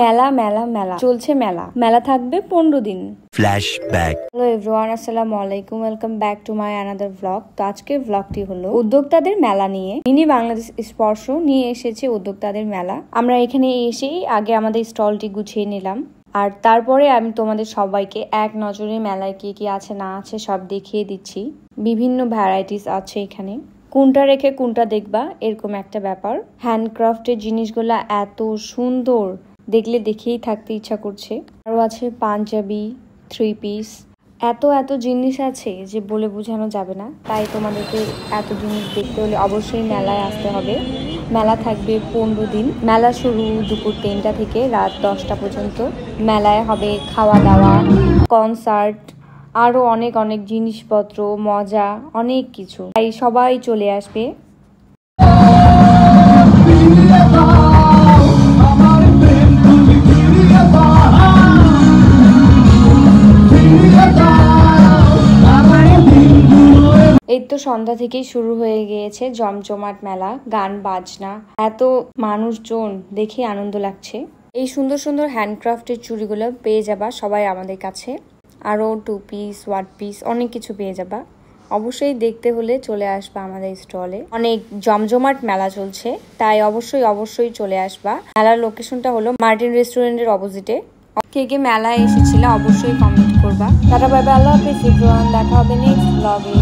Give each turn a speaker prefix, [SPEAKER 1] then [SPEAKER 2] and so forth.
[SPEAKER 1] মেলা মেলা মেলা চলছে, মেলা মেলা থাকবে 15 দিন।
[SPEAKER 2] ফ্ল্যাশব্যাক।
[SPEAKER 1] হ্যালো এভরিওয়ান, আসসালামু আলাইকুম, welcome back to my another blog. তো আজকের ব্লগটি হলো উদ্যোক্তাদের মেলা নিয়ে। মিনি বাংলাদেশ স্পর্শ নিয়ে এসেছে উদ্যোক্তাদের মেলা। আমরা এখানে এসেই আগে আমাদের স্টলটি গুছিয়ে নিলাম, আর তারপরে আমি তোমাদের সবাইকে এক নজরে মেলায় কি কি আছে না আছে সব দেখিয়ে দিচ্ছি। বিভিন্ন ভ্যারাইটিস আছে এখানে, কোনটা রেখে কোনটা দেখবা এরকম একটা ব্যাপার। হ্যান্ডক্রাফটের জিনিসগুলা এত সুন্দর, দেখলে দেখেই থাকতে ইচ্ছা করছে। আরও আছে পাঞ্জাবি, 3 পিস, এত এত জিনিস আছে যে বলে বোঝানো যাবে না। তাই তোমাদেরকে এত জিনিস দেখতে হলে অবশ্যই মেলায় আসতে হবে। মেলা থাকবে 15 দিন। মেলা শুরু দুপুর 3টা থেকে রাত 10টা পর্যন্ত। মেলায় হবে খাওয়া দাওয়া, কনসার্ট, আরও অনেক অনেক জিনিসপত্র, মজা, অনেক কিছু। তাই সবাই চলে আসবে। এই তো সন্ধ্যা থেকেই শুরু হয়ে গিয়েছে জমজমাট মেলা, গান বাজনা, এত মানুষজন দেখে আনন্দ লাগছে। এই সুন্দর সুন্দর হ্যান্ডক্রাফটের চুড়িগুলো পেয়ে যাবা সবাই আমাদের কাছে। আরও 2 পিস, 1 পিস, অনেক কিছু পেয়ে যাবা। অবশ্যই দেখতে হলে চলে আসবা আমাদের স্টলে। অনেক জমজমাট মেলা চলছে, তাই অবশ্যই চলে আসবা। মেলার লোকেশনটা হলো মার্টিন রেস্টুরেন্টের অপোজিটে। কে কে মেলায় এসেছিল অবশ্যই কমেন্ট করবা। টাটা, বাই বাই, আল্লাহ হাফেজ এভরিওয়ান। দেখা হবে নেক্সট ব্লগে।